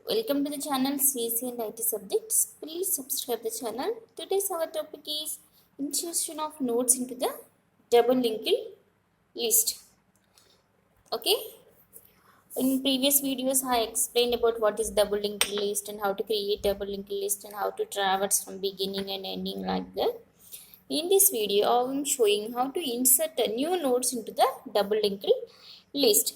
Welcome to the channel CSC and IT subjects. Please subscribe the channel. Today's our topic is insertion of nodes into the double linked list. Okay. In previous videos, I explained about what is double linked list and how to create double linked list and how to traverse from beginning and ending like that. In this video, I am showing how to insert a new nodes into the double linked list.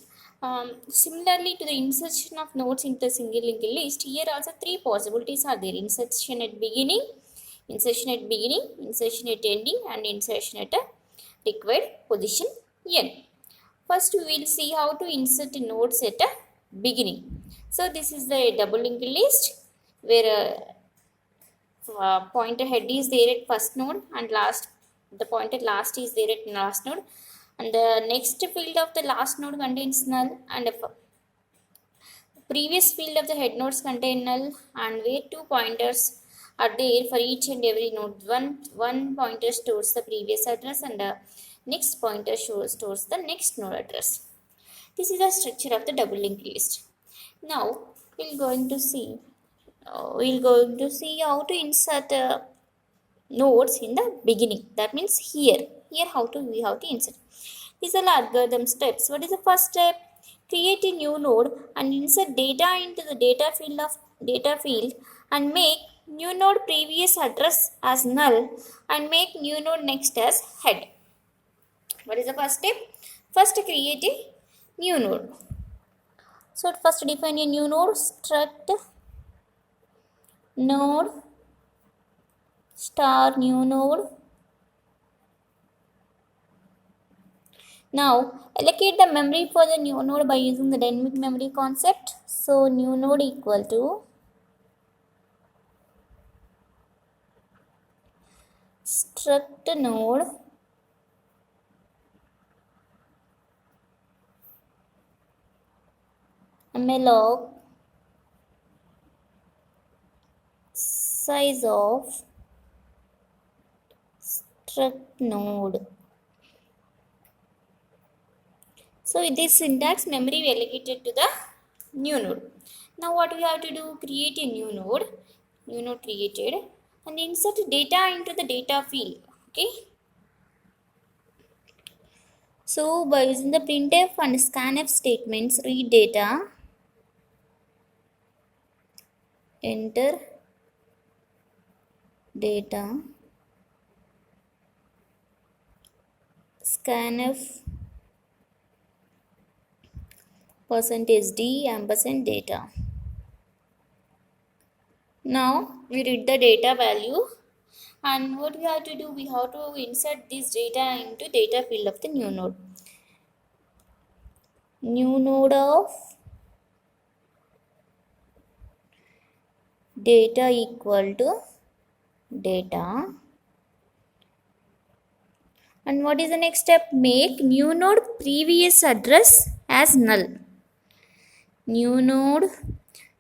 Similarly to the insertion of nodes into the single linked list, here also three possibilities are there: insertion at beginning, insertion at ending, and insertion at a required position n. First, we will see how to insert nodes at a beginning. So, this is the double linked list where pointer head is there at first node and the pointer last is there at last node, and the next field of the last node contains null, and the previous field of the head nodes contain null, and where two pointers are there for each and every node. One pointer stores the previous address and the next pointer stores the next node address. This is the structure of the double linked list. Now we're going to see how to insert nodes in the beginning. That means here how to insert. These are algorithm steps. What is the first step? Create a new node and insert data into the data field and make new node previous address as null and make new node next as head. What is the first step? First, create a new node. So first define a new node. Struct node star new node. Now allocate the memory for the new node by using the dynamic memory concept. So new node equal to struct node malloc size of struct node. So with this syntax, memory we allocated to the new node. Now what we have to do? Create a new node created, and insert data into the data field. Okay. So by using the printf and scanf statements, read data, enter data, scanf %d ampersand data. Now we read the data value, and what we have to do? We have to insert this data into data field of the new node. New node of data equal to data. And what is the next step? Make new node previous address as null. New node.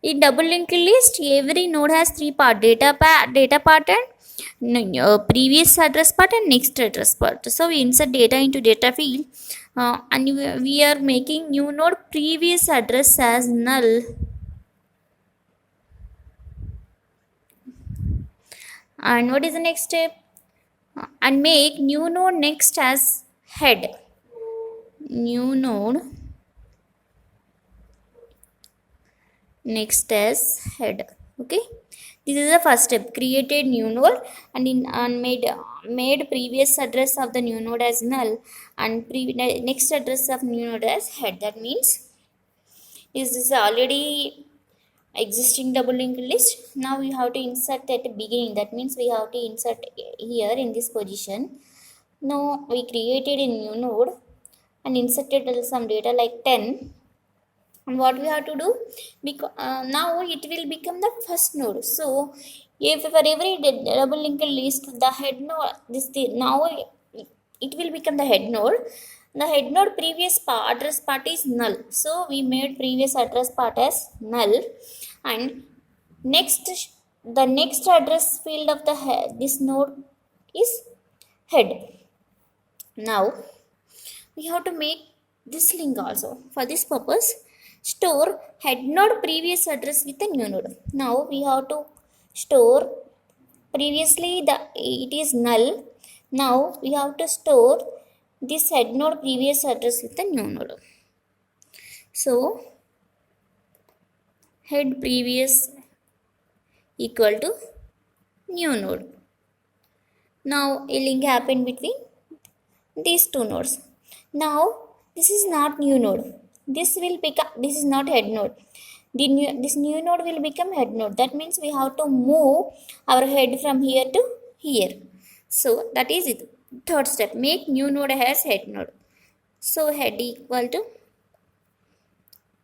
In double linked list, every node has three parts: data part and previous address part and next address part. So we insert data into data field, and we are making new node previous address as null. And what is the next step? And make new node next as head. New node next as head. Okay, this is the first step. Created new node and made previous address of the new node as null and next address of new node as head. That means this is already existing double linked list. Now we have to insert at the beginning. That means we have to insert here in this position. Now we created a new node and inserted some data like 10. And what we have to do? Because now it will become the first node. So if for every double linked list, the head node now it will become the head node. The head node previous address part is null. So we made previous address part as null, and the next address field of the this node is head. Now we have to make this link also. For this purpose, Store head node previous address with the new node. Now we have to store previously the it is null. Now we have to store this head node previous address with the new node. So head previous equal to new node. Now a link happened between these two nodes. Now this is not new node. This will become, this is not head node. This new node will become head node. That means we have to move our head from here to here. So that is it. Third step, make new node as head node. So head equal to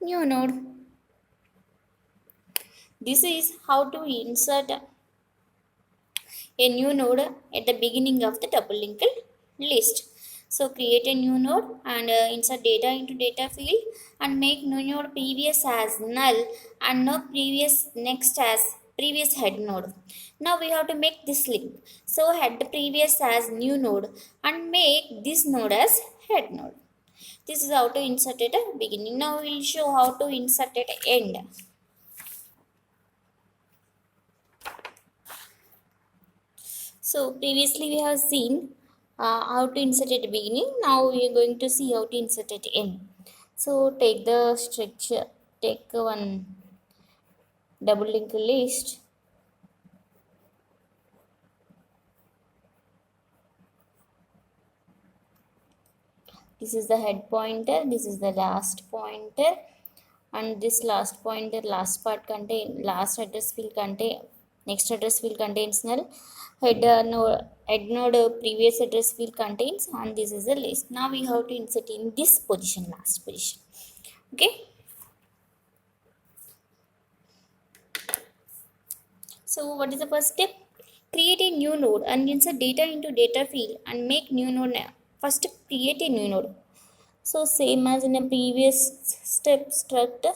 new node. This is how to insert a new node at the beginning of the double linked list. So create a new node and insert data into data field and make new node previous as null and no previous next as previous head node. Now we have to make this link. So head previous as new node and make this node as head node. This is how to insert at the beginning. Now we will show how to insert at end. So previously we have seen how to insert at the beginning. Now we are going to see how to insert at the end. So take the structure, take one double linked list. This is the head pointer, this is the last pointer, and this last pointer, last part contain, last address will contain, next address will contains null, head node previous address will contains, and this is the list. Now we have to insert in this position, last position. Okay. So what is the first step? Create a new node and insert data into data field and make new node. First create a new node. So same as in a previous step, struct.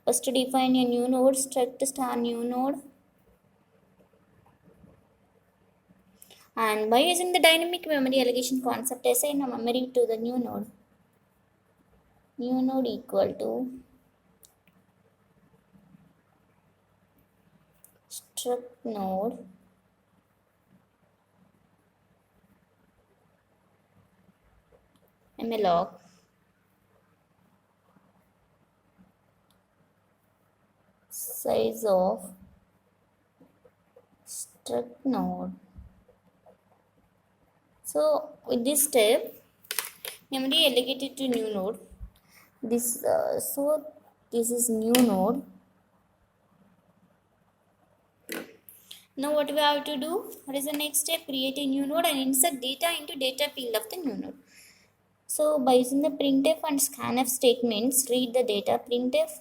First define a new node, struct star new node. And by using the dynamic memory allocation concept, assign a memory to the new node. New node equal to struct node malloc size of struct node. So with this step, memory allocated to new node. This so this is new node. Now what we have to do? What is the next step? Create a new node and insert data into data field of the new node. So by using the printf and scanf statements, read the data. Printf,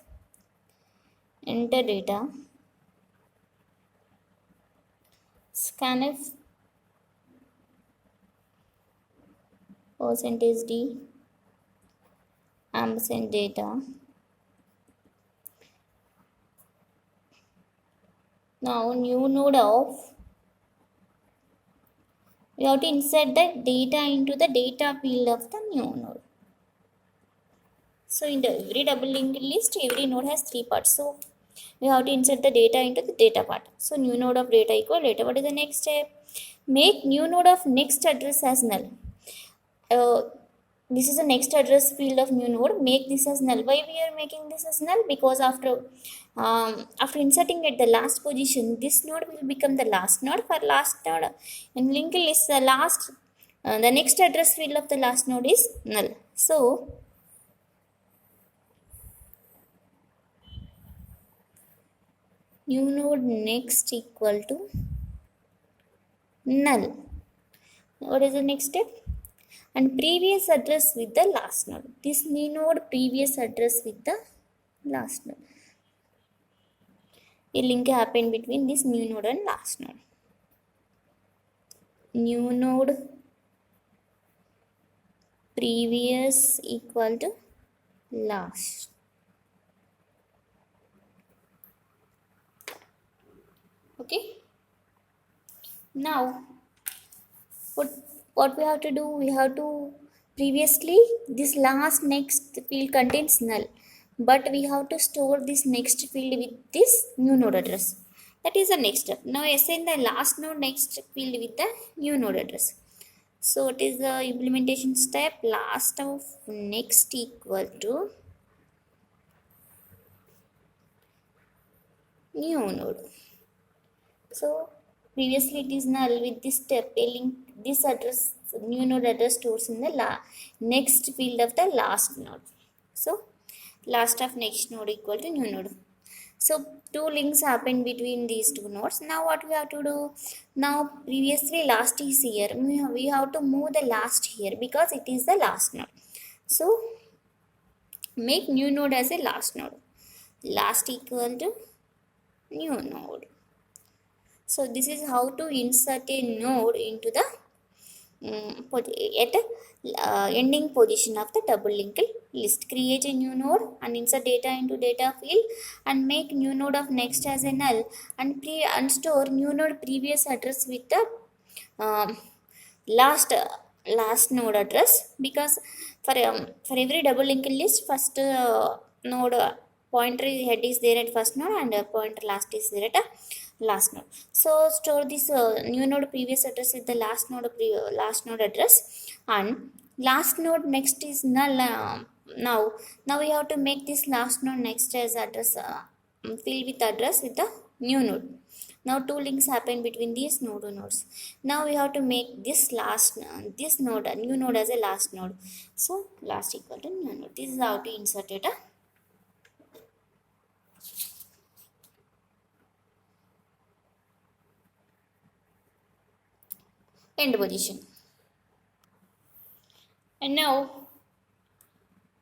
enter data. Scanf, %d, ampersand data. Now new node of, we have to insert the data into the data field of the new node. So in the every double linked list, every node has three parts. So we have to insert the data into the data part. So new node of data equal data. What is the next step? Make new node of next address as null. This is the next address field of new node. Make this as null. Why we are making this as null? Because after inserting at the last position, this node will become the last node. For last node in linked list, the last the next address field of the last node is null. So new node next equal to null. What is the next step? And previous address with the last node. This new node previous address with the last node. A link happened between this new node and last node. New node previous equal to last. Okay. Now what we have to do? We have to previously this last next field contains null. but we have to store this next field with this new node address. That is the next step. Now assign the last node next field with the new node address. So it is the implementation step. Last of next equal to new node. So previously it is null. With this step, a link this address new node address stores in the next field of the last node. So last of next node equal to new node. So two links happen between these two nodes. Now what we have to do? Now previously last is here. We have to move the last here because it is the last node. So make new node as a last node. Last equal to new node. So this is how to insert a node into the at ending position of the double linked list. Create a new node and insert data into data field and make new node of next as a null and store new node previous address with the last last node address, because for every double linked list first node pointer head is there at first node and pointer last is there at last node. So store this new node previous address with the last node address, and last node next is null. Now we have to make this last node next as address fill with address with the new node. Now two links happen between these nodes. Now we have to make this this node new node as a last node. So last equal to new node. This is how to insert data. End position. And now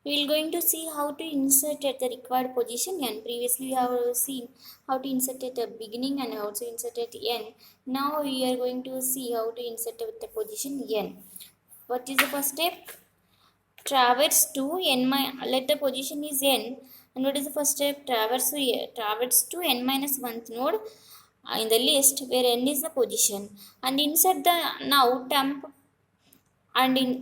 we will going to see how to insert at the required position n. Previously we have seen how to insert at the beginning and also insert at n. Now we are going to see how to insert at the position n. What is the first step? Traverse to n let the position is n, and what is the first step? Traverse to n minus 1th node in the list where n is the position, and insert the now temp and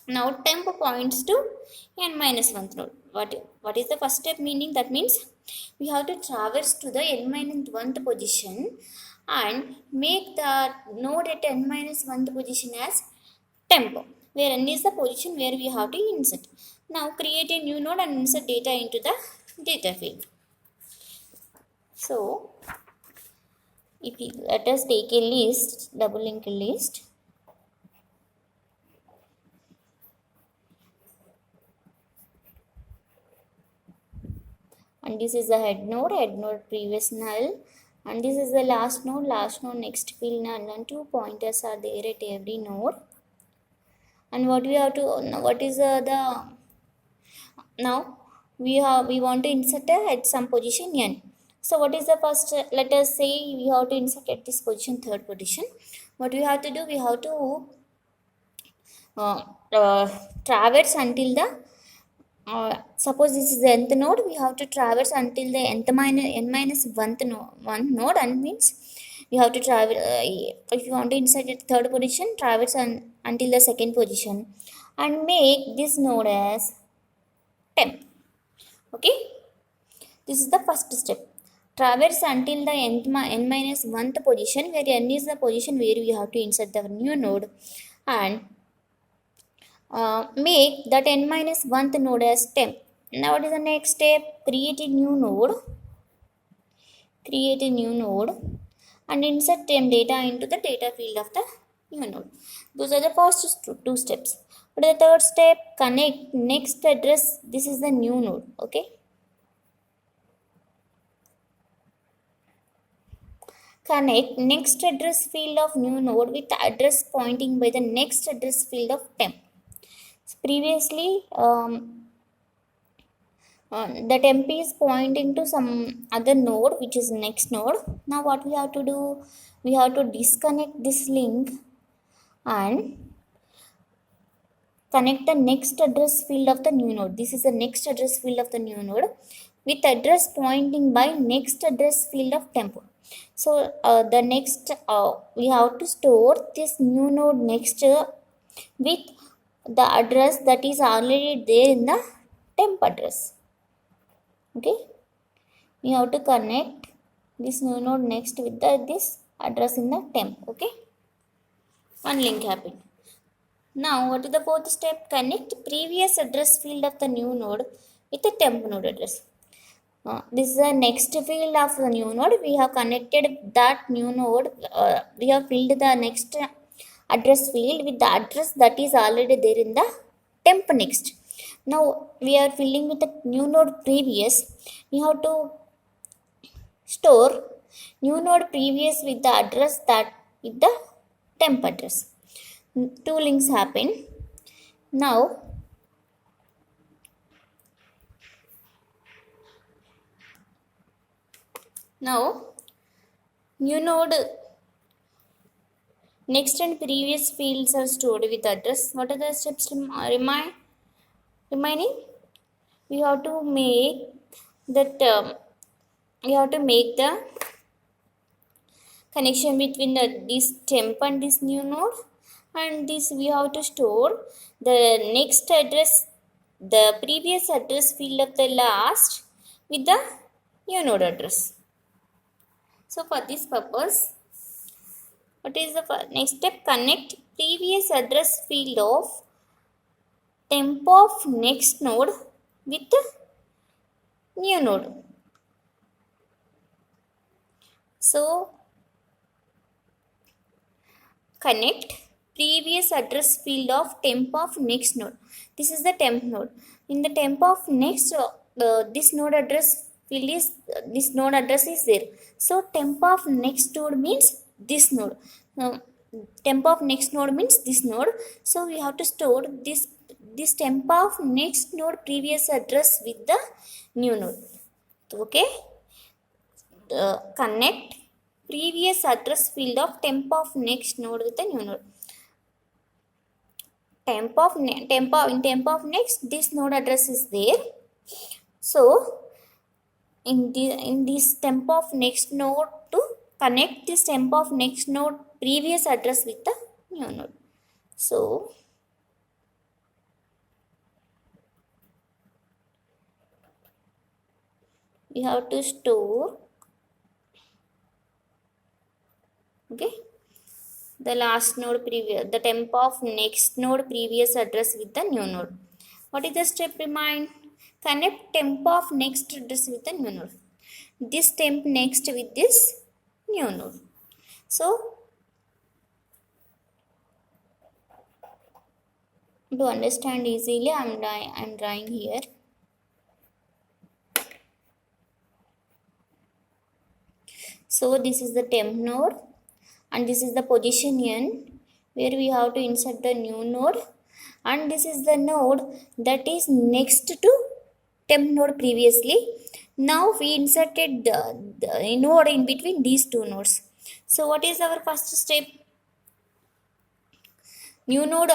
now temp points to n minus 1th node. What is the first step meaning? That means we have to traverse to the n minus 1th position and make the node at n minus 1th position as temp, where n is the position where we have to insert. Now create a new node and insert data into the data field. So let us take a list, double linked list. And this is the head node previous null, and this is the last node next field null, and two pointers are there at every node. And what we have to what is the now we want to insert at some position n. So what is the first? Let us say we have to insert at this position, third position. What we have to do? We have to traverse until the suppose this is the nth node. We have to traverse until the n minus 1th node, and means we have to travel. If you want to insert at third position, traverse until the second position, and make this node as temp. Okay, this is the first step. Traverse until the n minus 1th position, where n is the position where we have to insert the new node, and make that n minus 1th node as temp. Now what is the next step? Create a new node and insert temp data into the data field of the new node. Those are the first two steps. What is the third step? Connect next address. This is the new node. Okay, connect next address field of new node with the address pointing by the next address field of temp. So previously the temp is pointing to some other node, which is next node. Now what we have to do? We have to disconnect this link and connect the next address field of the new node. This is the next address field of the new node with address pointing by next address field of temp. So the next we have to store this new node next with the address that is already there in the temp address. Okay, we have to connect this new node next with this address in the temp. Okay, one link happened. Now what is the fourth step? Connect previous address field of the new node with the temp node address. This is the next field of the new node. We have connected that new node. We have filled the next address field with the address that is already there in the temp next. Now we are filling with the new node previous. We have to store new node previous with the address that with the temp address. Two links happen. Now new node next and previous fields are stored with address. What are the steps remaining? We have to make that we have to make the connection between this temp and this new node, and this we have to store the next address, the previous address field of the last with the new node address. So for this purpose, what is the next step? Connect previous address field of temp of next node with the new node. So connect previous address field of temp of next node. This is the temp node. In the temp of next, this node address field is this node address is there. So temp of next node means this node. Temp of next node means this node. So we have to store this temp of next node previous address with the new node. Okay. Connect previous address field of temp of next node with the new node. In temp of next, this node address is there. So in this temp of next node to connect this temp of next node previous address with the new node. So we have to store, okay, the last node previous, the temp of next node previous address with the new node. What is the step remain? Connect temp of next address with the new node. This temp next with this new node. So to understand easily, I'm drawing here. So this is the temp node, and this is the position n where we have to insert the new node, and this is the node that is next to temp node previously. Now we inserted the node in between these two nodes. So what is our first step? New node,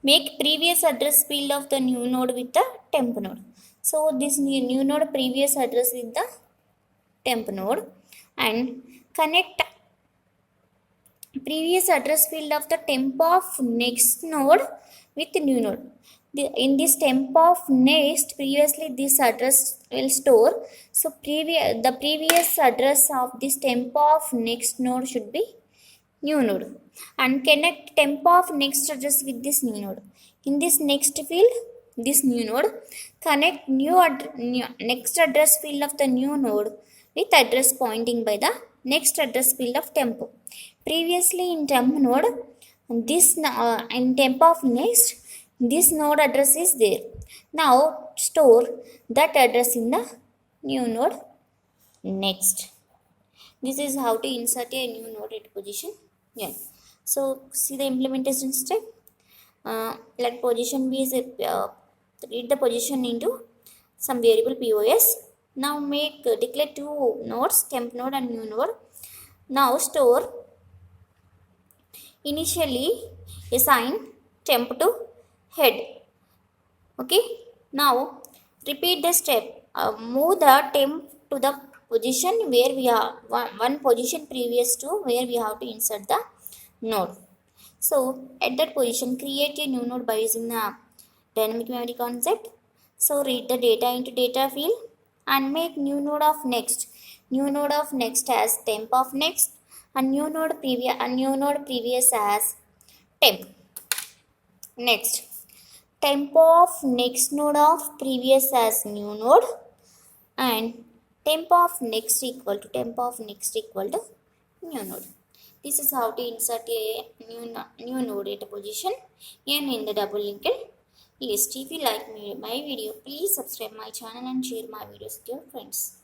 make previous address field of the new node with the temp node. So this new node previous address with the temp node, and connect previous address field of the temp of next node with the new node. In this temp of next, previously this address will store. So the previous address of this temp of next node should be new node, and connect temp of next address with this new node. In this next field, this new node, connect next address field of the new node with address pointing by the next address field of temp. Previously in temp node, this in temp of next, this node address is there. Now store that address in the new node next. This is how to insert a new node at position n. So see the implementation step. Let position b is read the position into some variable POS. Now declare two nodes, temp node and new node. Now store, initially assign temp to head. Okay. Now repeat the step. Move the temp to the position where we are one position previous to where we have to insert the node. So at that position, create a new node by using the dynamic memory concept. So read the data into data field and make new node of next. New node of next as temp of next and new node previous as temp. Next, temp of next node of previous as new node and temp of next equal to new node. This is how to insert a new node at a position and in the double linked list. If you like my video, please subscribe my channel and share my videos with your friends.